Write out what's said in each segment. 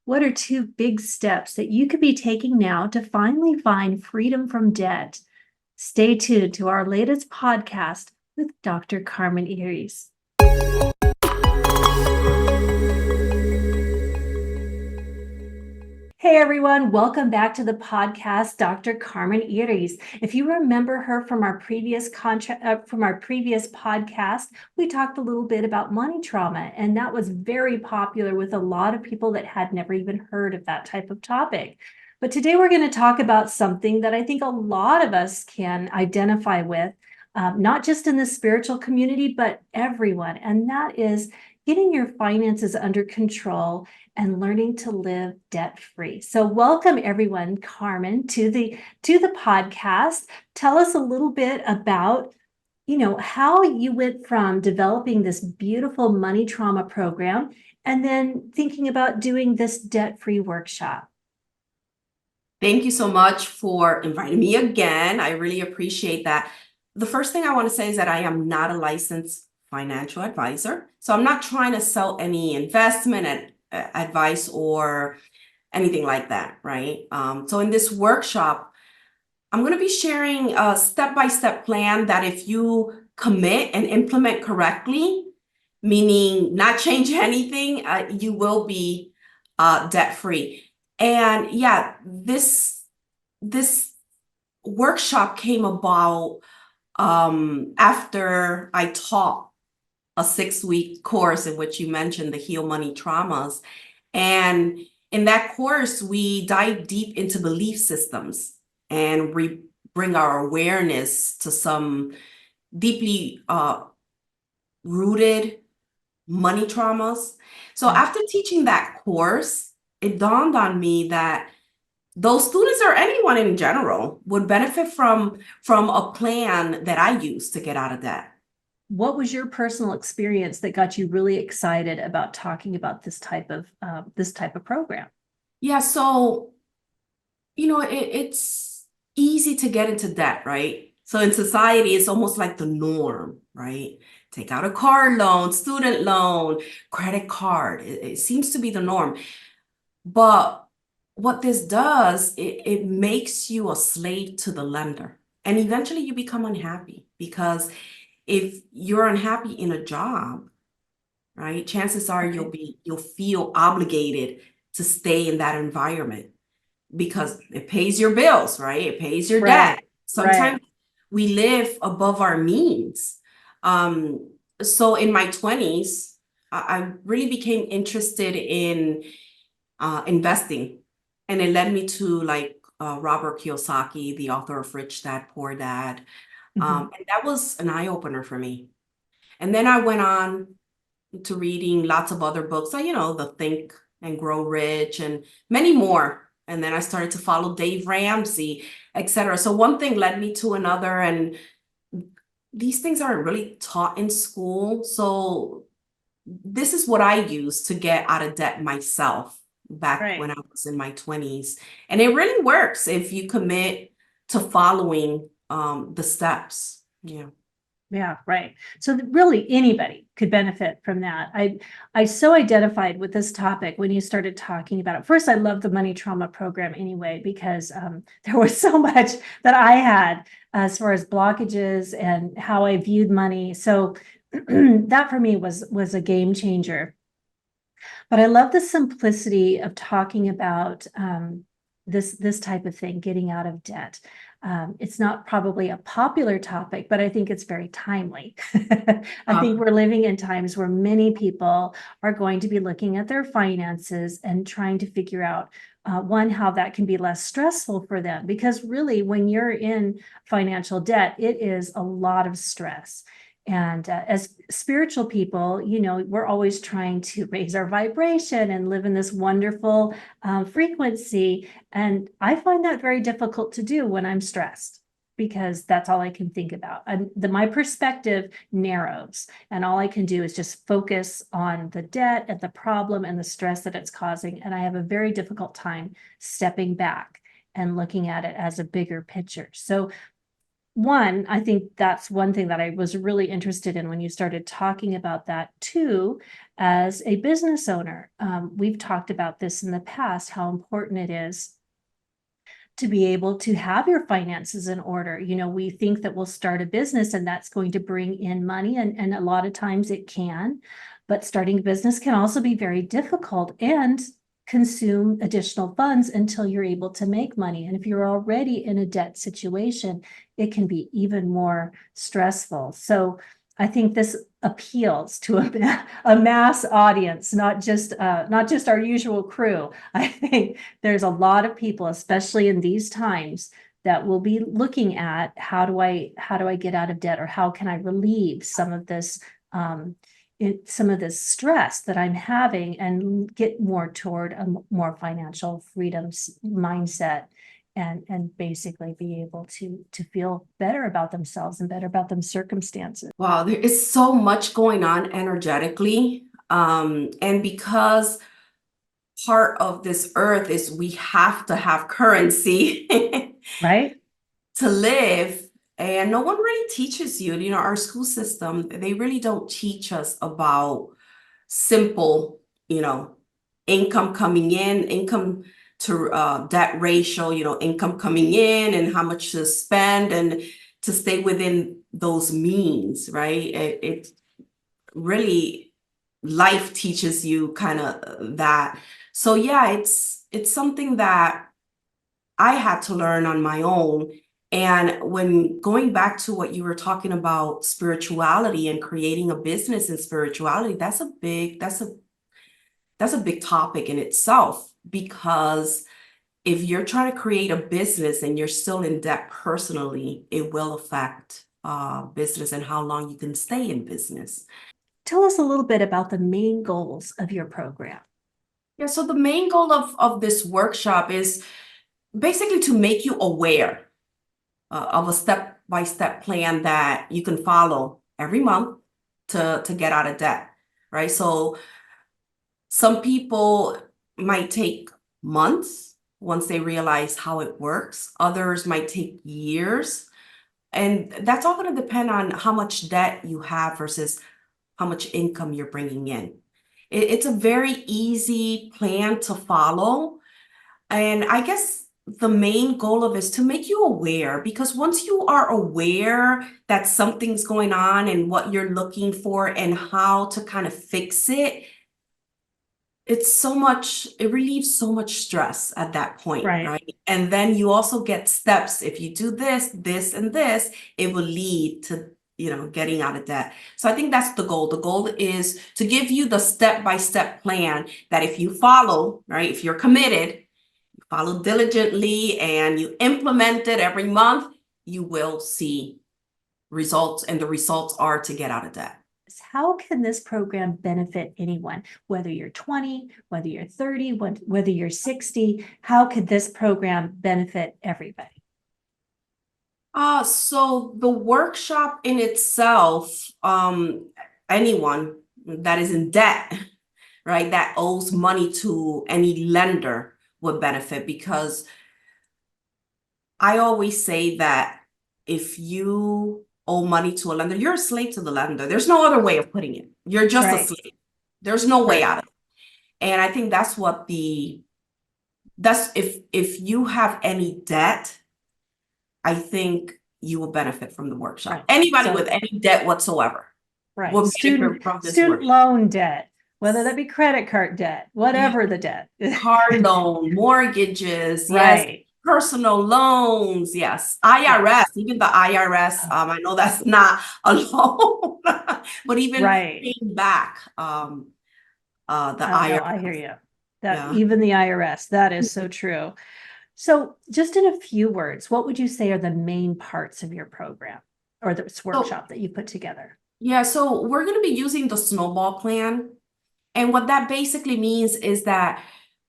What are two big steps that you could be taking now to finally find freedom from debt? Stay tuned to our latest podcast with Dr. Carmen Iris. Hey everyone, welcome back to the podcast, Dr. Carmen Iris. If you remember her from our previous podcast, we talked a little bit about money trauma, and that was very popular with a lot of people that had never even heard of that type of topic. But today we're going to talk about something that I think a lot of us can identify with, not just in the spiritual community, but everyone, and that is getting your finances under control and learning to live debt-free. So welcome everyone, Carmen, to the podcast. Tell us a little bit about, how you went from developing this beautiful money trauma program and then thinking about doing this debt-free workshop. Thank you so much for inviting me again. I really appreciate that. The first thing I want to say is that I am not a licensed financial advisor. So I'm not trying to sell any investment advice or anything like that, right? So in this workshop, I'm going to be sharing a step-by-step plan that if you commit and implement correctly, meaning not change anything, you will be debt-free. And yeah, this workshop came about after I taught a 6-week course in which you mentioned the Heal Money Traumas. And in that course, we dive deep into belief systems and we bring our awareness to some deeply rooted money traumas. So after teaching that course, it dawned on me that those students or anyone in general would benefit from a plan that I use to get out of debt. What was your personal experience that got you really excited about talking about this type of program? Yeah, so it's easy to get into debt, right? So in society, it's almost like the norm, right? Take out a car loan, student loan, credit card. It seems to be the norm. But what this does, it makes you a slave to the lender. And eventually you become unhappy because if you're unhappy in a job, right, chances are you'll feel obligated to stay in that environment because it pays your bills, right? It pays your debt. Sometimes we live above our means. So in my 20s, I really became interested in investing. And it led me to Robert Kiyosaki, the author of Rich Dad, Poor Dad. And that was an eye-opener for me. And then I went on to reading lots of other books, the Think and Grow Rich and many more. And then I started to follow Dave Ramsey, etc. So one thing led me to another, and these things aren't really taught in school. So this is what I use to get out of debt myself back when I was in my 20s. And it really works if you commit to following the steps. Yeah, right. So really anybody could benefit from that. I so identified with this topic when you started talking about it. First, I love the money trauma program anyway, because there was so much that I had as far as blockages and how I viewed money. So that for me was a game changer. But I love the simplicity of talking about this type of thing, getting out of debt. It's not probably a popular topic, but I think it's very timely. I think we're living in times where many people are going to be looking at their finances and trying to figure out, one, how that can be less stressful for them. Because really, when you're in financial debt, it is a lot of stress. And as spiritual people, we're always trying to raise our vibration and live in this wonderful frequency. And I find that very difficult to do when I'm stressed, because that's all I can think about. And my perspective narrows, and all I can do is just focus on the debt and the problem and the stress that it's causing. And I have a very difficult time stepping back and looking at it as a bigger picture. So one, I think that's one thing that I was really interested in when you started talking about that. Two, as a business owner, we've talked about this in the past, how important it is to be able to have your finances in order. You know, we think that we'll start a business and that's going to bring in money, and a lot of times it can, but starting a business can also be very difficult and consume additional funds until you're able to make money. And if you're already in a debt situation, it can be even more stressful. So I think this appeals to a mass audience, not just our usual crew. I think there's a lot of people, especially in these times, that will be looking at how do I get out of debt, or how can I relieve some of this stress that I'm having and get more toward a more financial freedom mindset, and basically be able to feel better about themselves and better about them circumstances. Wow, there is so much going on energetically. And because part of this earth is we have to have currency Right? to live, and no one really teaches you, our school system, they really don't teach us about simple, income coming in, income to debt ratio, income coming in and how much to spend and to stay within those means, right? It really, life teaches you kind of that. So yeah, it's something that I had to learn on my own. And when going back to what you were talking about, spirituality and creating a business in spirituality, that's a big topic in itself, because if you're trying to create a business and you're still in debt personally, it will affect business and how long you can stay in business. Tell us a little bit about the main goals of your program. Yeah, so the main goal of this workshop is basically to make you aware of a step-by-step plan that you can follow every month to get out of debt, right? So some people might take months once they realize how it works. Others might take years. And that's all going to depend on how much debt you have versus how much income you're bringing in. It's a very easy plan to follow. And I guess the main goal of it is to make you aware, because once you are aware that something's going on and what you're looking for and how to kind of fix it, it relieves so much stress at that point, right? And then you also get steps. If you do this, this, and this, it will lead to, getting out of debt. So I think that's the goal. The goal is to give you the step-by-step plan that if you follow, right, if you're committed, you follow diligently and you implement it every month, you will see results, and the results are to get out of debt. How can this program benefit anyone, whether you're 20, whether you're 30, whether you're 60? How could this program benefit everybody? So the workshop in itself, anyone that is in debt, right, that owes money to any lender would benefit, because I always say that if you owe money to a lender, you're a slave to the lender. There's no other way of putting it. You're just a slave. There's no way out of it. And I think that's if you have any debt, I think you will benefit from the workshop. Anybody with any debt whatsoever. Right. Student loan debt, whether that be credit card debt, whatever the debt. Car loan, mortgages, yes, personal loans, yes. IRS, even the IRS, I know that's not a loan, but even paying back the IRS. No, I hear you. Even the IRS, that is so true. So just in a few words, what would you say are the main parts of your program or this workshop that you put together? Yeah, so we're going to be using the Snowball Plan. And what that basically means is that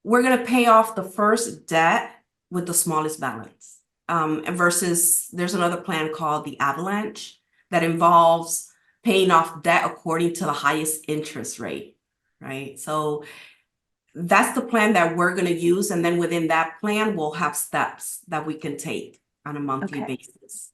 we're going to pay off the first debt with the smallest balance. Versus there's another plan called the Avalanche that involves paying off debt according to the highest interest rate, right? So that's the plan that we're going to use. And then within that plan, we'll have steps that we can take on a monthly basis.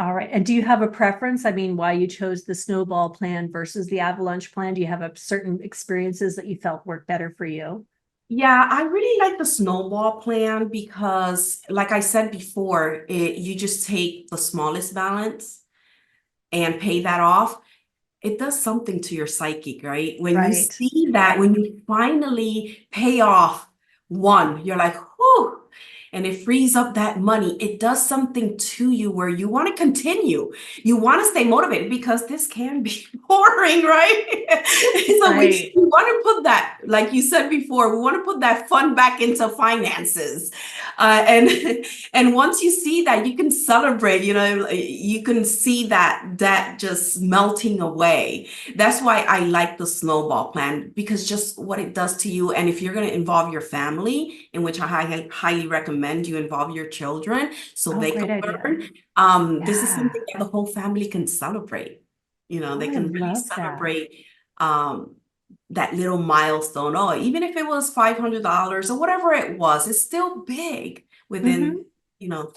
All right. And do you have a preference? I mean, why you chose the Snowball Plan versus the Avalanche Plan? Do you have a certain experiences that you felt worked better for you? Yeah, I really like the snowball plan because, like I said before, you just take the smallest balance and pay that off. It does something to your psyche, right? When you Right. see that, Right. when you finally pay off one, you're like, whew, and it frees up that money. It does something to you where you want to continue. You want to stay motivated because this can be boring, right? So we Right. want to put that, like you said before, we want to put that fun back into finances. And and once you see that, you can celebrate, you can see that just melting away. That's why I like the snowball plan, because just what it does to you. And if you're going to involve your family, in which I highly recommend you involve your children so Oh, they great can idea. learn, this is Yeah. something that the whole family can celebrate. Oh, They I can really love that. celebrate um, that little milestone. Oh, even if it was $500 or whatever it was, it's still big within, Hmm. you know,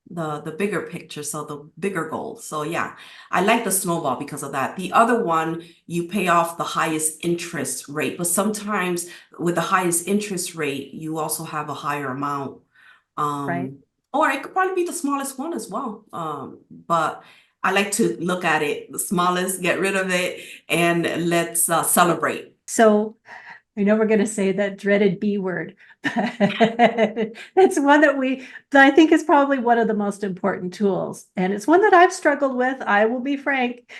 the bigger picture, so the bigger goal. So yeah, I like the snowball because of that. The other one, you pay off the highest interest rate, but sometimes with the highest interest rate, you also have a higher amount. Right. Or it could probably be the smallest one as well. But I like to look at it, the smallest, get rid of it, and let's celebrate. So I know we're going to say that dreaded B word, but it's one that I think is probably one of the most important tools. And it's one that I've struggled with. I will be frank.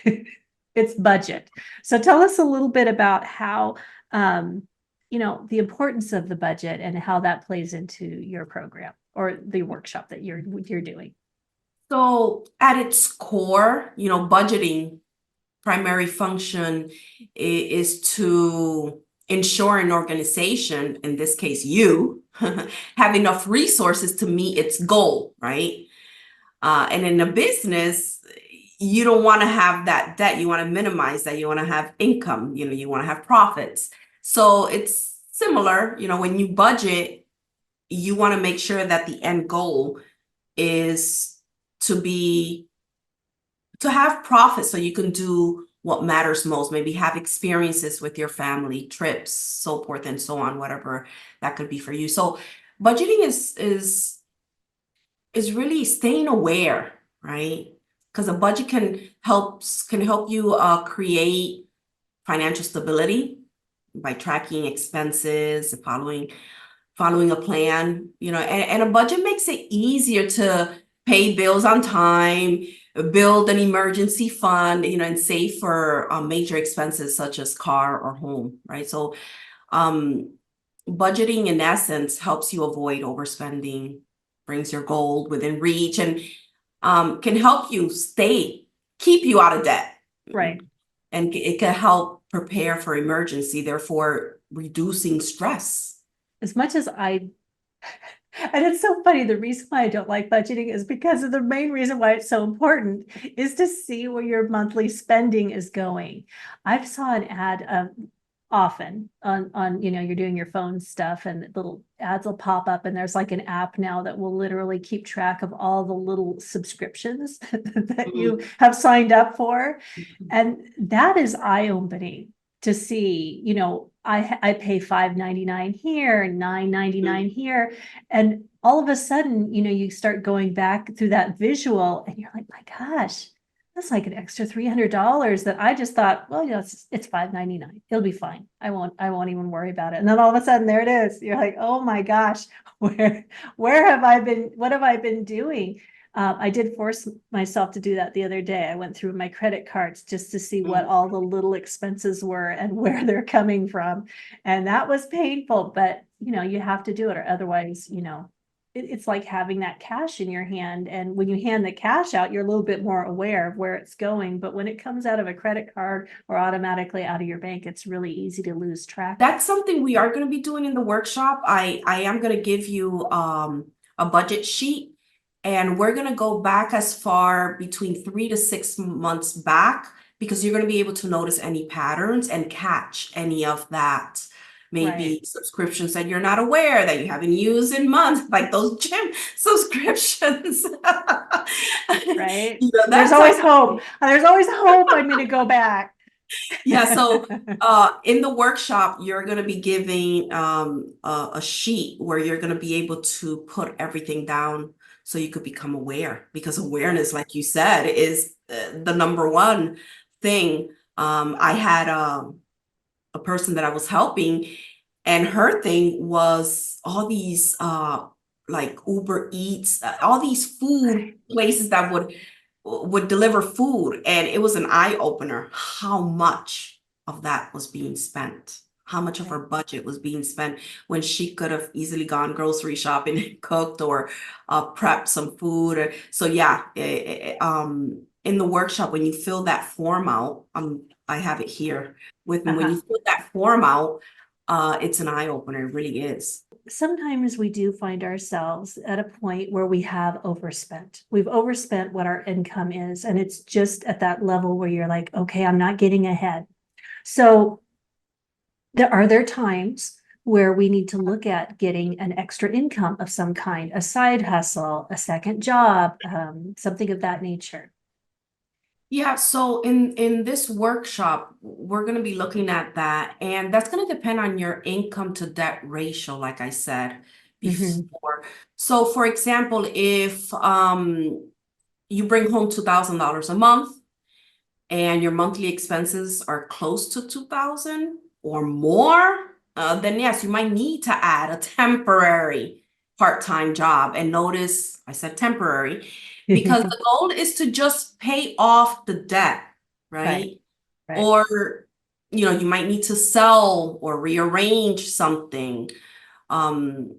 It's budget. So tell us a little bit about how, the importance of the budget and how that plays into your program or the workshop that you're doing. So at its core, budgeting primary function is to ensure an organization, in this case you, have enough resources to meet its goal, right? And in a business, you don't want to have that debt. You want to minimize that. You want to have income, you want to have profits. So it's similar, when you budget, you want to make sure that the end goal is to be to have profit so you can do what matters most, maybe have experiences with your family, trips, so forth and so on, whatever that could be for you. So budgeting is really staying aware, right? Because a budget can help you create financial stability by tracking expenses, following a plan, and a budget makes it easier to pay bills on time, build an emergency fund, and save for major expenses such as car or home, right? So um, budgeting in essence helps you avoid overspending, brings your goal within reach, and can help you keep you out of debt. Right. And it can help prepare for emergency, therefore reducing stress. As much as and it's so funny. The reason why I don't like budgeting is because of the main reason why it's so important is to see where your monthly spending is going. I've saw an ad often on you're doing your phone stuff and little ads will pop up and there's like an app now that will literally keep track of all the little subscriptions that you Mhm. have signed up for. And that is eye-opening to see, I pay $5.99 here, $9.99 here. And all of a sudden, you start going back through that visual and you're like, my gosh, that's like an extra $300 that I just thought, well, it's $5.99. It'll be fine. I won't even worry about it. And then all of a sudden there it is. You're like, oh my gosh, where have I been? What have I been doing? I did force myself to do that the other day. I went through my credit cards just to see what all the little expenses were and where they're coming from. And that was painful, but you have to do it or otherwise, it's like having that cash in your hand. And when you hand the cash out, you're a little bit more aware of where it's going. But when it comes out of a credit card or automatically out of your bank, it's really easy to lose track of. That's something we are going to be doing in the workshop. I am going to give you a budget sheet, and we're going to go back as far between 3 to 6 months back, because you're going to be able to notice any patterns and catch any of that maybe subscriptions that you're not aware that you haven't used in months, like those gym subscriptions. Right. You know, There's that's always hope. There's always hope I'm going to go back. yeah, so in the workshop, you're going to be giving a sheet where you're going to be able to put everything down so you could become aware, because awareness, like you said, is the number one thing. I had a person that I was helping, and her thing was all these like Uber Eats, all these food places that would deliver food, and it was an eye opener how much of that was being spent, how much of her budget was being spent when she could have easily gone grocery shopping and cooked or prepped some food. So yeah, in the workshop, when you fill that form out, I have it here with me. When you fill that form out, it's an eye opener. It really is. Sometimes we do find ourselves at a point where we have overspent. We've overspent what our income is, and it's just at that level where you're like, okay, I'm not getting ahead. So are there times where we need to look at getting an extra income of some kind, a side hustle, a second job, something of that nature? Yeah, so in this workshop, we're going to be looking at that, and that's going to depend on your income to debt ratio, like I said before. So, for example, if you bring home $2,000 a month and your monthly expenses are close to 2,000 or more, then yes, you might need to add a temporary part-time job. And notice I said temporary, because the goal is to just pay off the debt, right? Right. Or, you know, you might need to sell or rearrange something. So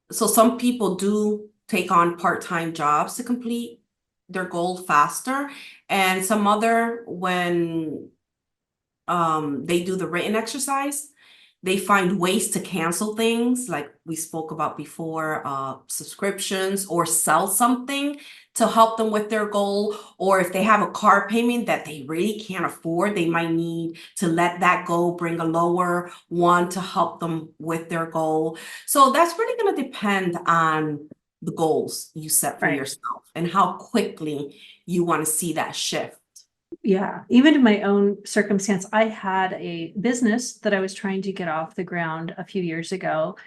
some people do take on part-time jobs to complete their goal faster, and some other, when they do the written exercise, they find ways to cancel things like we spoke about before, subscriptions, or sell something to help them with their goal. Or if they have a car payment that they really can't afford, they might need to let that go, bring a lower one to help them with their goal. So that's really going to depend on the goals you set for yourself and how quickly you want to see that shift. Yeah, even in my own circumstance, I had a business that I was trying to get off the ground a few years ago,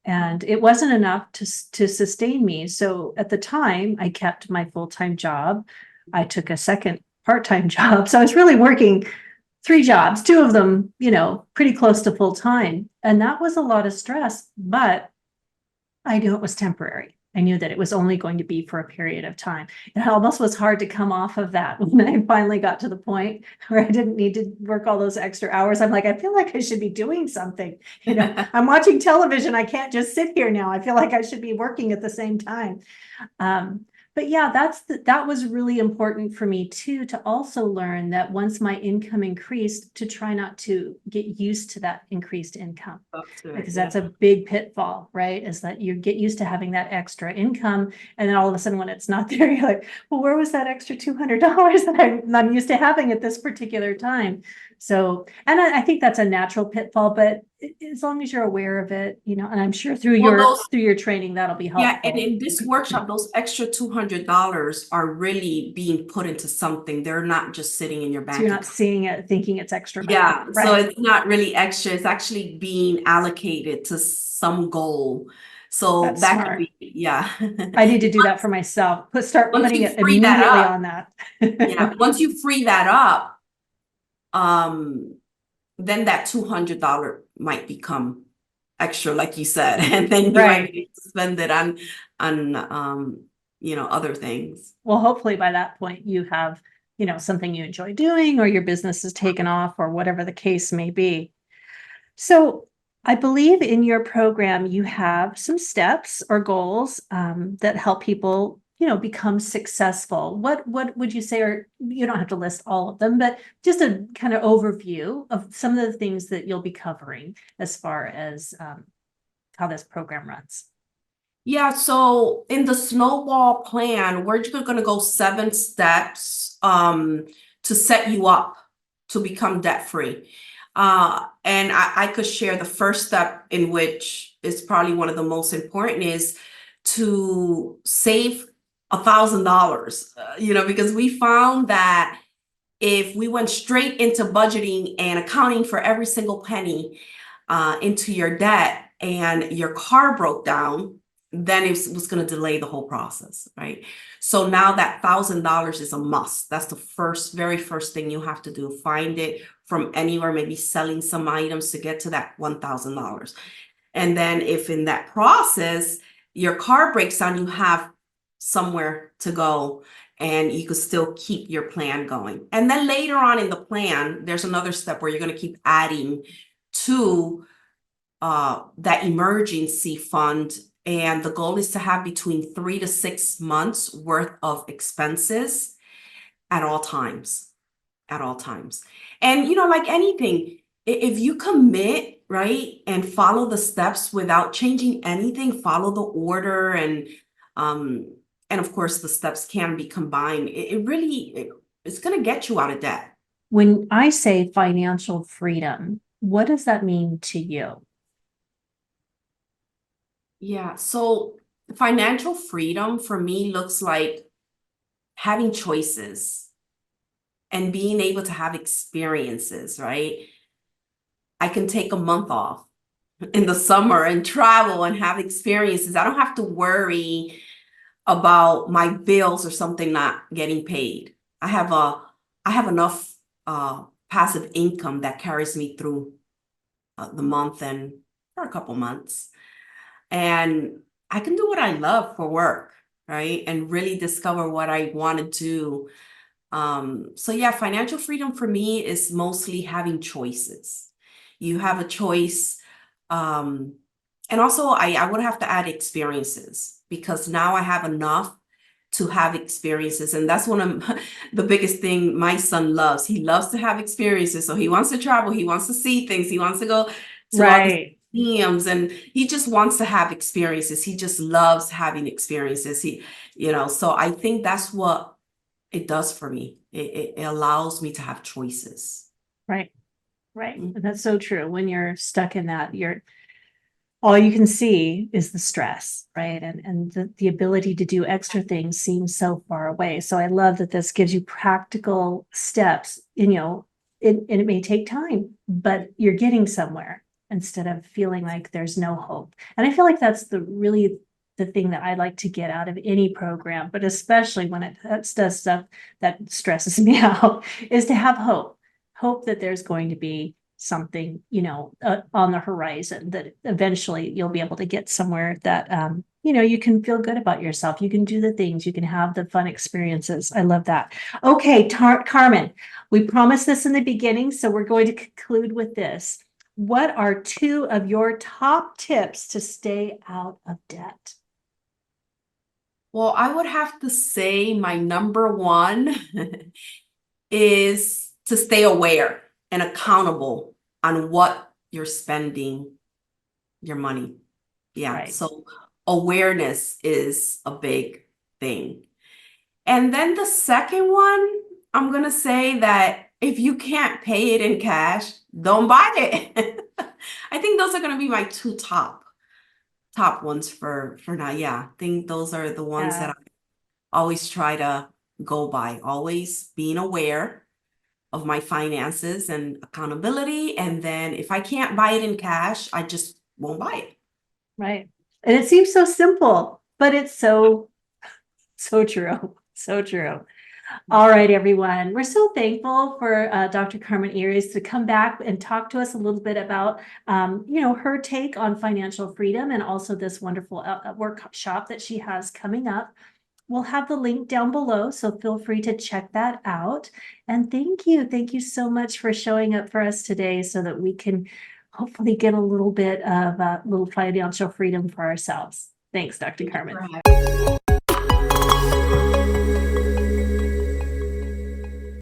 and it wasn't enough to sustain me. So at the time, I kept my full-time job. I took a second part-time job. So I was really working 3 jobs, 2 of them, pretty close to full-time. And that was a lot of stress, but I knew it was temporary. I knew that it was only going to be for a period of time. It almost was hard to come off of that when I finally got to the point where I didn't need to work all those extra hours. I'm like, I feel like I should be doing something. I'm watching television. I can't just sit here now. I feel like I should be working at the same time. But yeah, that was really important for me too, to also learn that once my income increased, to try not to get used to that increased income. Because that's a big pitfall, right? Is that you get used to having that extra income, and then all of a sudden when it's not there, you're like, well, where was that extra $200 that I'm used to having at this particular time? So, and I think that's a natural pitfall, but as long as you're aware of it, and I'm sure through your training, that'll be helpful. Yeah, and in this workshop, those extra $200 are really being put into something. They're not just sitting in your bank So you're not account. seeing it, thinking it's extra money. Yeah, Right. so it's not really extra. It's actually being allocated to some goal. So That's that smart. could be, yeah. I need to do that for myself. Start Once putting you it free that immediately up, on that. yeah, once you free that up, then that $200 might become extra, like you said, and then you might be able to spend it on other things. Well, hopefully by that point you have, something you enjoy doing, or your business is taken off, or whatever the case may be. So I believe in your program, you have some steps or goals that help people, become successful. What would you say, or you don't have to list all of them, but just a kind of overview of some of the things that you'll be covering as far as how this program runs? Yeah, so in the Snowball Plan, we're just going to go 7 steps to set you up to become debt free. And I could share the first step, in which is probably one of the most important, is to save $1,000, because we found that if we went straight into budgeting and accounting for every single penny into your debt, and your car broke down, then it was going to delay the whole process, right? So now that $1,000 is a must. That's the very first thing you have to do. Find it from anywhere, maybe selling some items to get to that $1,000. And then if in that process your car breaks down, you have somewhere to go and you could still keep your plan going. And then later on in the plan, there's another step where you're going to keep adding to that emergency fund. And the goal is to have between 3 to 6 months worth of expenses at all times. And, like anything, if you commit, right, and follow the steps without changing anything, follow the order, and of course the steps can be combined, it's going to get you out of debt. When I say financial freedom, what does that mean to you? Yeah, so financial freedom for me looks like having choices and being able to have experiences, right? I can take a month off in the summer and travel and have experiences. I don't have to worry about my bills or something not getting paid. I have enough passive income that carries me through the month and for a couple months. And I can do what I love for work, right? And really discover what I want to do. So yeah, financial freedom for me is mostly having choices. You have a choice. And also I would have to add experiences, because now I have enough to have experiences. And that's one of the biggest thing my son loves. He loves to have experiences. So he wants to travel. He wants to see things. He wants to go to all these museums, and he just wants to have experiences. He just loves having experiences. So I think that's what it does for me. It allows me to have choices. Right. And that's so true. When you're stuck in that, all you can see is the stress, right? And the ability to do extra things seems so far away. So I love that this gives you practical steps, and it may take time, but you're getting somewhere instead of feeling like there's no hope. And I feel like that's the thing that I like to get out of any program, but especially when it does stuff that stresses me out, is to have hope that there's going to be something, on the horizon, that eventually you'll be able to get somewhere that, you can feel good about yourself. You can do the things, you can have the fun experiences. I love that. Okay, Carmen, we promised this in the beginning, so we're going to conclude with this. What are 2 of your top tips to stay out of debt? Well, I would have to say my number 1 is to stay aware and accountable on what you're spending your money. Yeah. Right. So awareness is a big thing. And then the second one, I'm going to say that if you can't pay it in cash, don't buy it. I think those are going to be my 2 top ones for now. Yeah. I think those are the ones that I always try to go by, always being aware of my finances and accountability. And then if I can't buy it in cash, I just won't buy it. Right. And it seems so simple, but it's so true. So true. All right, everyone. We're so thankful for Dr. Carmen Iris to come back and talk to us a little bit about, her take on financial freedom, and also this wonderful workshop that she has coming up. We'll have the link down below, so feel free to check that out. And thank you. Thank you so much for showing up for us today, so that we can hopefully get a little bit of little financial freedom for ourselves. Thanks, Dr. Carmen.